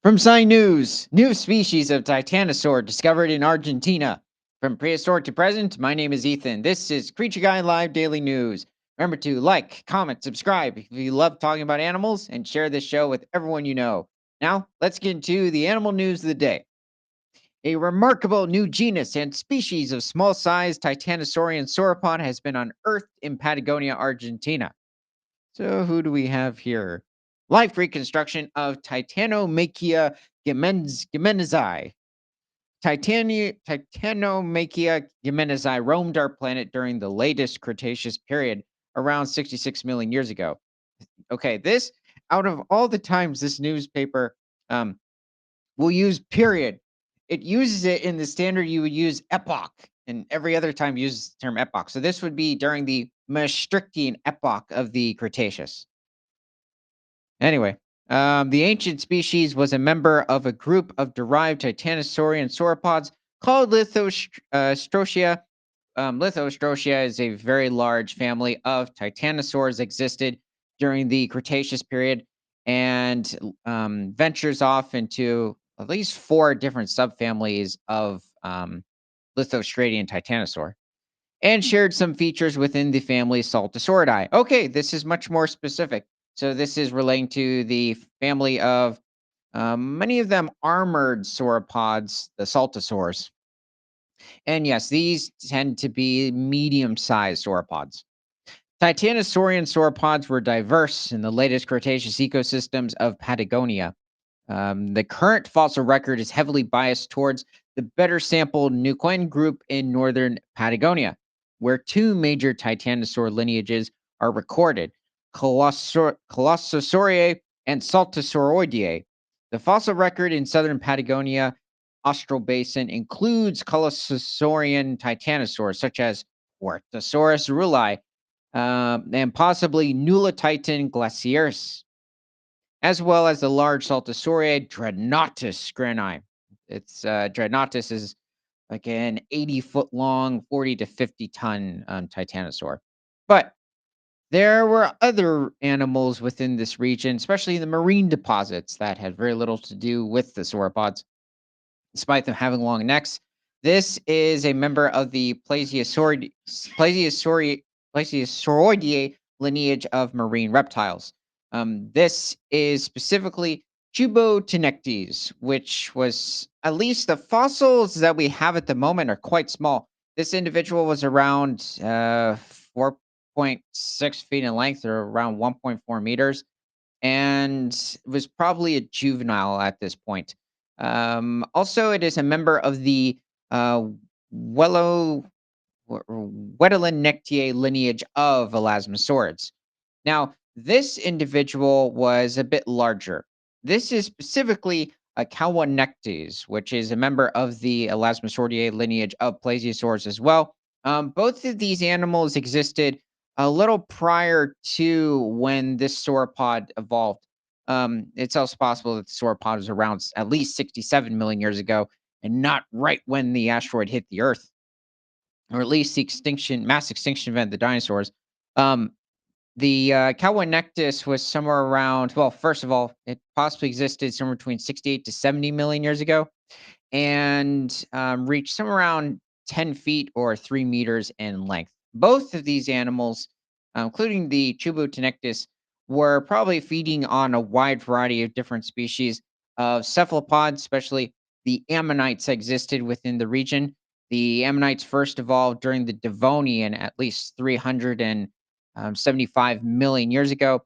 From Sci News, new species of Titanosaur discovered in Argentina. From prehistoric to present, my name is Ethan. This is Creature Guy Live Daily News. Remember to like, comment, subscribe if you love talking about animals, and share this show with everyone you know. Now, let's get into the animal news of the day. A remarkable new genus and species of small sized Titanosaurian sauropod has been unearthed in Patagonia, Argentina. So, who do we have here? Life reconstruction of Titanomachia gimenezi. Titanomachia gimenezi roamed our planet during the latest Cretaceous period, around 66 million years ago. Okay, this, out of all the times this newspaper um, will use period, it uses it in the standard you would use epoch, and every other time uses the term epoch. So this would be during the Maastrichtian epoch of the Cretaceous. Anyway, the ancient species was a member of a group of derived titanosaurian sauropods called Lithostrotia. Lithostrotia is a very large family of titanosaurs existed during the Cretaceous period and ventures off into at least four different subfamilies of Lithostratian titanosaur and shared some features within the family Saltosauridae. Okay, this is much more specific. So this is relating to the family of many of them armored sauropods, the Saltosaurs. And yes, these tend to be medium-sized sauropods. Titanosaurian sauropods were diverse in the latest Cretaceous ecosystems of Patagonia. The current fossil record is heavily biased towards the better sampled Neuquén group in northern Patagonia, where two major titanosaur lineages are recorded: Colossosauridae and Saltosauroideae. The fossil record in southern Patagonia Austral Basin includes Colossosaurian titanosaurs such as Orthosaurus ruli and possibly Nulatitan glaciaris, as well as the large Saltosauria Dreadnoughtus grani. It's Dreadnoughtus is like an 80-foot long, 40 to 50-ton titanosaur. But there were other animals within this region, especially the marine deposits, that had very little to do with the sauropods, despite them having long necks. This is a member of the Plesiosauroideae lineage of marine reptiles. This is specifically Tubotinectes, which was, at least the fossils that we have at the moment are quite small. This individual was around 4.6 feet in length, or around 1.4 meters, and was probably a juvenile at this point. Also, it is a member of the uh, Wello Wedelinectae lineage of Elasmosaurids. Now, this individual was a bit larger. This is specifically a Cowanectes, which is a member of the Elasmosauridae lineage of Plesiosaurs as well. Both of these animals existed a little prior to when this sauropod evolved. It's also possible that the sauropod was around at least 67 million years ago and not right when the asteroid hit the Earth, or at least the mass extinction event of the dinosaurs. Um, the Cowanectus was somewhere around, well, first of all, it possibly existed somewhere between 68 to 70 million years ago and reached somewhere around 10 feet or 3 meters in length. Both of these animals, including the Chubotinectus, were probably feeding on a wide variety of different species of cephalopods, especially the ammonites that existed within the region. The ammonites first evolved during the Devonian, at least 375 million years ago,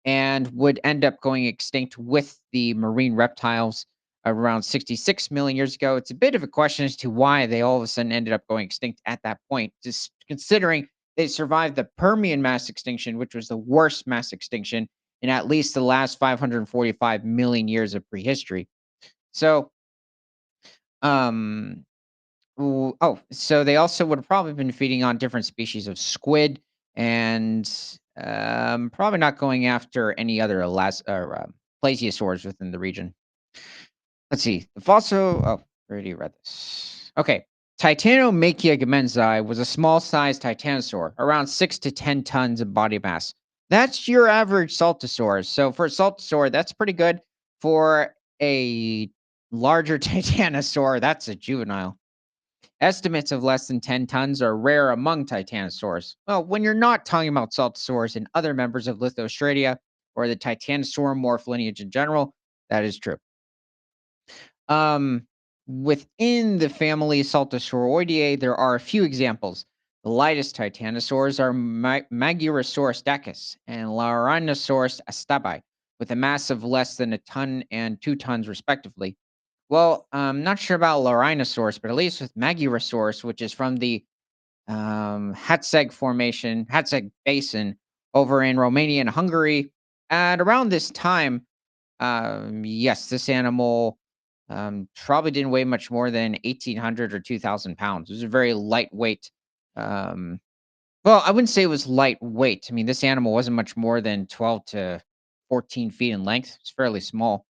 and would end up going extinct with the marine reptiles around 66 million years ago. It's a bit of a question as to why they all of a sudden ended up going extinct at that point, just considering they survived the Permian mass extinction, which was the worst mass extinction in at least the last 545 million years of prehistory. So, um, so they also would have probably been feeding on different species of squid and probably not going after any other plesiosaurs within the region. Let's see. The fossil. Oh, I already read this. Okay. Titanomachia gemensai was a small-sized titanosaur, around 6 to 10 tons of body mass. That's your average saltosaur. So for a saltosaur, that's pretty good. For a larger titanosaur, that's a juvenile. Estimates of less than 10 tons are rare among titanosaurs. Well, when you're not talking about saltosaurs and other members of Lithostratia or the titanosaur morph lineage in general, that is true. Um, Within the family Saltosauroideae, there are a few examples. The lightest titanosaurs are Magirorosaurus dacus and Larinosaurus astabi, with a mass of less than a ton and 2 tons, respectively. Well, I'm not sure about Larinosaurus, but at least with Magirorosaurus, which is from the Hatzeg Basin over in Romania and Hungary, at around this time, yes, this animal probably didn't weigh much more than 1,800 or 2,000 pounds. It was a very lightweight. Um, well, I wouldn't say it was lightweight. I mean, this animal wasn't much more than 12 to 14 feet in length. It's fairly small.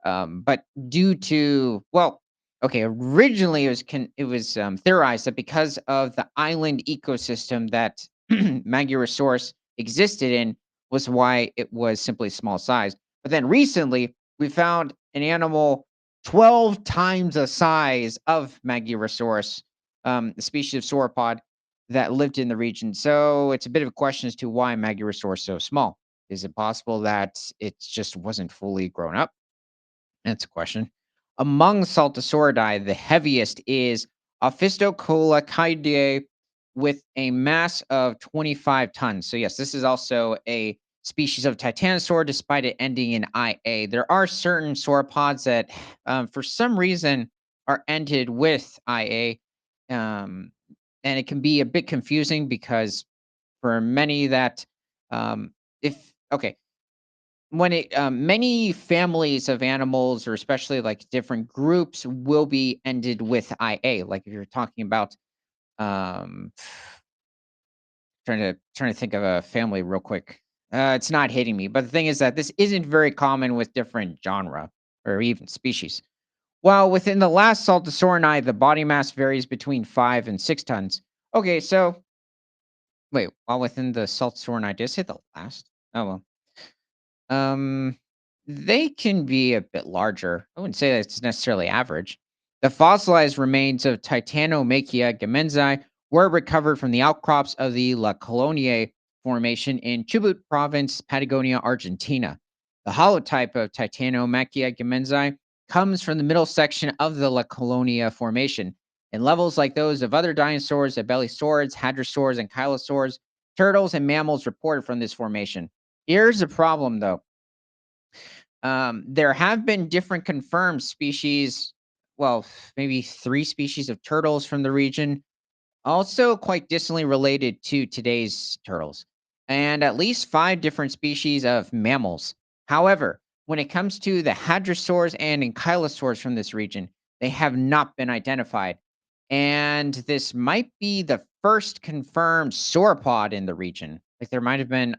But due to, well, okay, originally it was theorized that because of the island ecosystem that Magirorosaurus existed in was why it was simply small size. But then recently we found an animal 12 times the size of Magirorosaurus, a species of sauropod that lived in the region. So it's a bit of a question as to why Magirorosaurus is so small. Is it possible that it just wasn't fully grown up? That's a question. Among Saltosauridae, the heaviest is Ophistocolacaidae with a mass of 25 tons. So, yes, this is also a species of titanosaur, despite it ending in IA. There are certain sauropods that, for some reason, are ended with IA. Um, and it can be a bit confusing because for many that, if, okay, when it many families of animals or especially like different groups will be ended with IA. Like if you're talking about um trying to think of a family real quick. It's not hitting me, but the thing is that this isn't very common with different genre or even species. While within the last Saltosaurinae, the body mass varies between 5 and 6 tons. Okay, so wait, while within the Saltosaurinae, did I say the last? Oh well. Um, they can be a bit larger. I wouldn't say that it's necessarily average. The fossilized remains of Titanomachia gemensai were recovered from the outcrops of the La Colonia Formation in Chubut Province, Patagonia, Argentina. The holotype of Titanomachia gemensai comes from the middle section of the La Colonia Formation. In levels like those of other dinosaurs, abelisaurs, hadrosaurs, and chylosaurs, turtles and mammals reported from this formation. Here's the problem, though. There have been different confirmed species, well, maybe 3 species of turtles from the region, also quite distantly related to today's turtles, and at least 5 different species of mammals. However, when it comes to the hadrosaurs and ankylosaurs from this region, they have not been identified. And this might be the first confirmed sauropod in the region. Like there might have been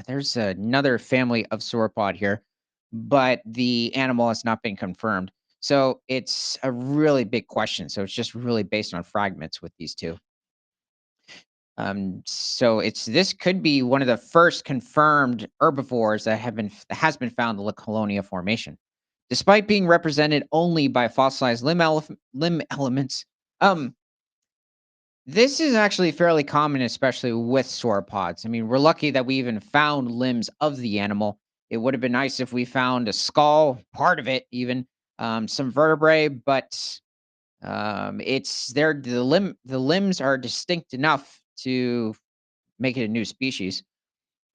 there's another family of sauropod here, but the animal has not been confirmed. So it's a really big question. So it's just really based on fragments with these two. So it's this could be one of the first confirmed herbivores that has been found in the Colonia Formation, despite being represented only by fossilized limb elements. Um, this is actually fairly common, especially with sauropods. I mean, we're lucky that we even found limbs of the animal. It would have been nice if we found a skull, part of it, even some vertebrae, but it's there. The limbs are distinct enough to make it a new species.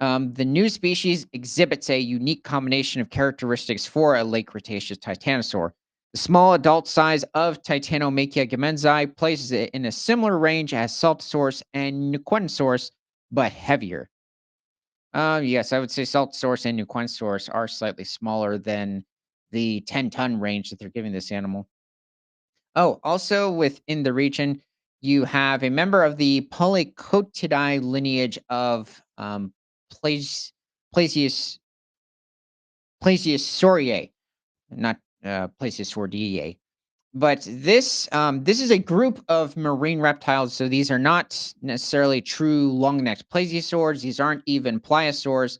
The new species exhibits a unique combination of characteristics for a late Cretaceous titanosaur. The small adult size of Titanomachia gemensai places it in a similar range as Saltosaurus and Nuquensaurus, but heavier. Yes, I would say Saltosaurus and Nuquensaurus are slightly smaller than the 10-ton range that they're giving this animal. Oh, also within the region, you have a member of the Polycotidae lineage of Plas- Plasius Plesiosauridae, not Plesiosauridae. But this is a group of marine reptiles. So these are not necessarily true long-necked plesiosaurs. These aren't even pliosaurs.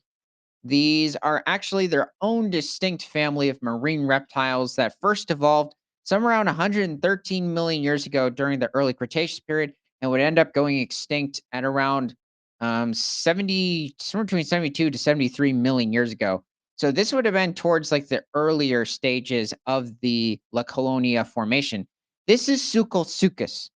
These are actually their own distinct family of marine reptiles that first evolved somewhere around 113 million years ago during the early Cretaceous period and would end up going extinct at around 70, somewhere between 72 to 73 million years ago. So this would have been towards like the earlier stages of the La Colonia formation. This is Sukusukus.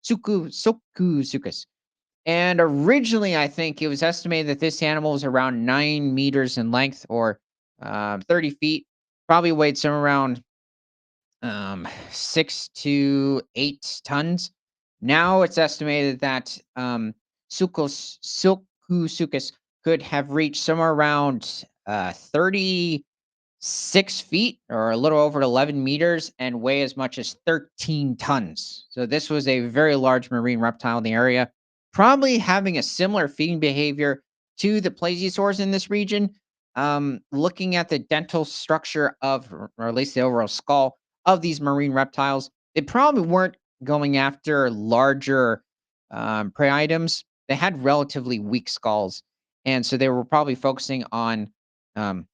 And originally, I think it was estimated that this animal was around 9 meters in length or 30 feet, probably weighed somewhere around 6 to 8 tons. Now it's estimated that Silkusuchus could have reached somewhere around 36 feet or a little over 11 meters and weigh as much as 13 tons. So this was a very large marine reptile in the area, probably having a similar feeding behavior to the plesiosaurs in this region. Looking at the dental structure of, or at least the overall skull of these marine reptiles, they probably weren't going after larger prey items. They had relatively weak skulls. And so they were probably focusing on um,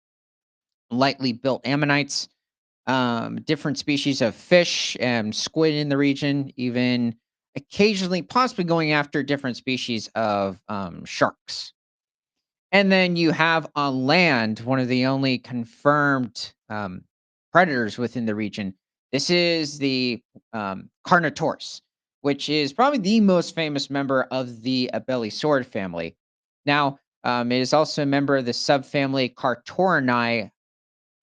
lightly built ammonites, different species of fish and squid in the region, even occasionally possibly going after different species of sharks. And then you have on land one of the only confirmed predators within the region. This is the Carnotaurus, which is probably the most famous member of the Abelisaurid family. Now, it is also a member of the subfamily Cartorni,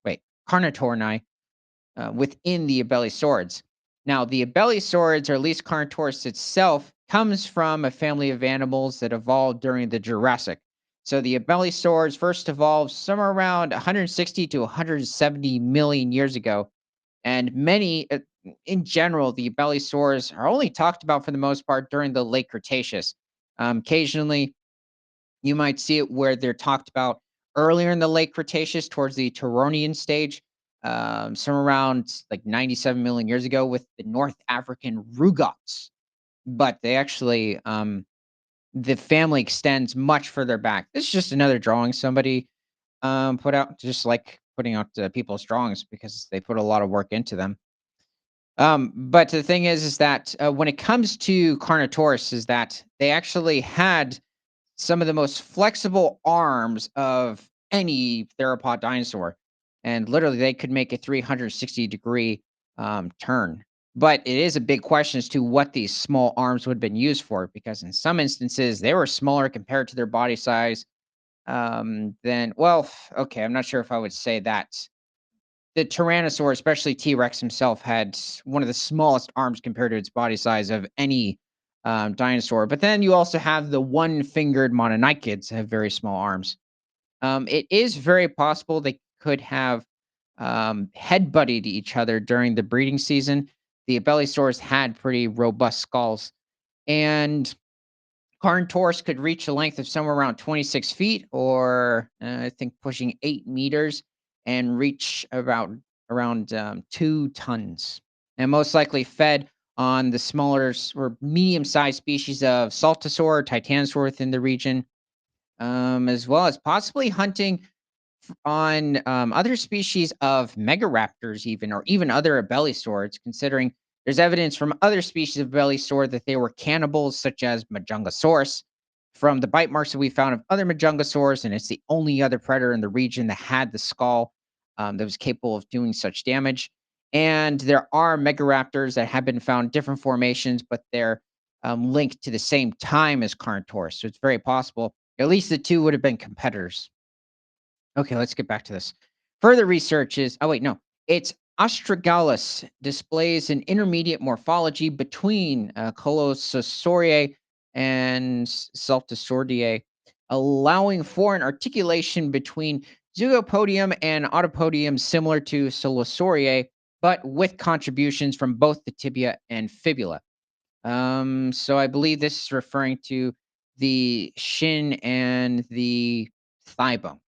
wait, Carnotaurni, within the Abelisauриds. Now, the Abelisauриds, or at least Carnotaurus itself, comes from a family of animals that evolved during the Jurassic. So the Abelisauриds first evolved somewhere around 160 to 170 million years ago. And many, in general, the Abelisauриds are only talked about for the most part during the late Cretaceous. Occasionally, you might see it where they're talked about earlier in the late Cretaceous towards the Turonian stage, somewhere around like 97 million years ago with the North African Rugots. But they actually, the family extends much further back. This is just another drawing somebody put out, just like putting out people's drawings because they put a lot of work into them. But the thing is that when it comes to Carnotaurus, is that they actually had some of the most flexible arms of any theropod dinosaur. And literally, they could make a 360-degree turn. But it is a big question as to what these small arms would have been used for, because in some instances, they were smaller compared to their body size. Okay, I'm not sure if I would say that. The Tyrannosaur, especially T Rex himself, had one of the smallest arms compared to its body size of any dinosaur. But then you also have the one-fingered Mononychids have very small arms. It is very possible they could have head-butted each other during the breeding season. The Abelisaurs had pretty robust skulls, and Carnotaurus could reach a length of somewhere around 26 feet, or I think pushing 8 meters, and reach about around 2 tons, and most likely fed on the smaller or medium-sized species of Saltosaur, Titanosaur within the region, as well as possibly hunting on other species of megaraptors, even or even other abelisaurs, considering there's evidence from other species of abelisaur that they were cannibals, such as Majungasaurus, from the bite marks that we found of other Majungasaurs, and it's the only other predator in the region that had the skull that was capable of doing such damage. And there are megaraptors that have been found different formations, but they're linked to the same time as Carnotaurus, so it's very possible at least the two would have been competitors. Okay, let's get back to this. Further research is oh wait, no. It's Astragalus displays an intermediate morphology between Colossauridae and Saltasauridae, allowing for an articulation between Zygopodium and Autopodium similar to Solosauridae, but with contributions from both the tibia and fibula. So I believe this is referring to the shin and the thigh bone.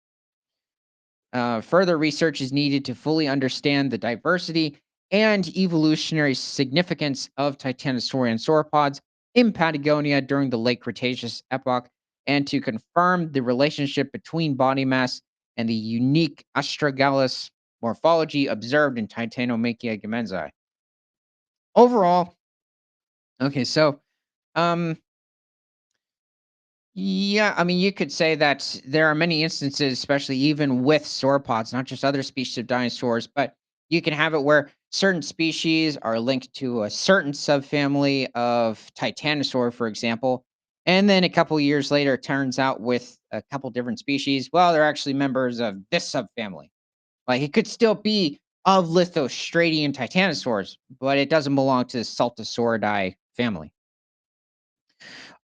Further research is needed to fully understand the diversity and evolutionary significance of Titanosaurian sauropods in Patagonia during the late Cretaceous epoch, and to confirm the relationship between body mass and the unique astragalus morphology observed in Titanomachia gemensai. Overall, okay, so um yeah, I mean, you could say that there are many instances, especially even with sauropods, not just other species of dinosaurs, but you can have it where certain species are linked to a certain subfamily of Titanosaur, for example. And then a couple years later, it turns out with a couple different species, well, they're actually members of this subfamily. Like it could still be of lithostradian titanosaurs, but it doesn't belong to the Saltosauridae family.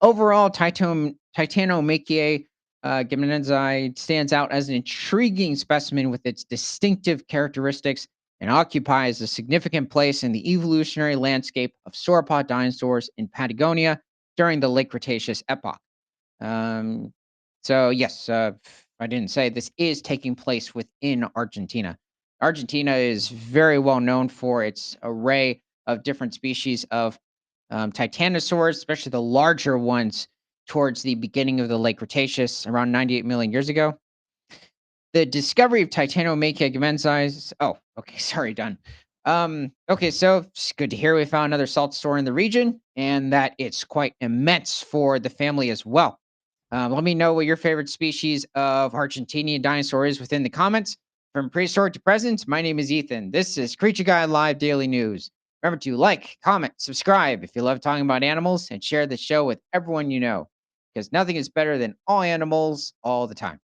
Overall, Titanomachiae gimnenzi stands out as an intriguing specimen with its distinctive characteristics and occupies a significant place in the evolutionary landscape of sauropod dinosaurs in Patagonia during the late Cretaceous epoch. Um, so yes, I didn't say this is taking place within Argentina. Argentina is very well known for its array of different species of titanosaurs, especially the larger ones towards the beginning of the late Cretaceous, around 98 million years ago. The discovery of Titanomachia givensis. Oh, okay, sorry, done. Okay, so it's good to hear we found another salt store in the region and that it's quite immense for the family as well. Let me know what your favorite species of Argentinian dinosaur is within the comments. From prehistoric to present, my name is Ethan. This is Creature Guy Live Daily News. Remember to like, comment, subscribe if you love talking about animals, and share the show with everyone you know, because nothing is better than all animals all the time.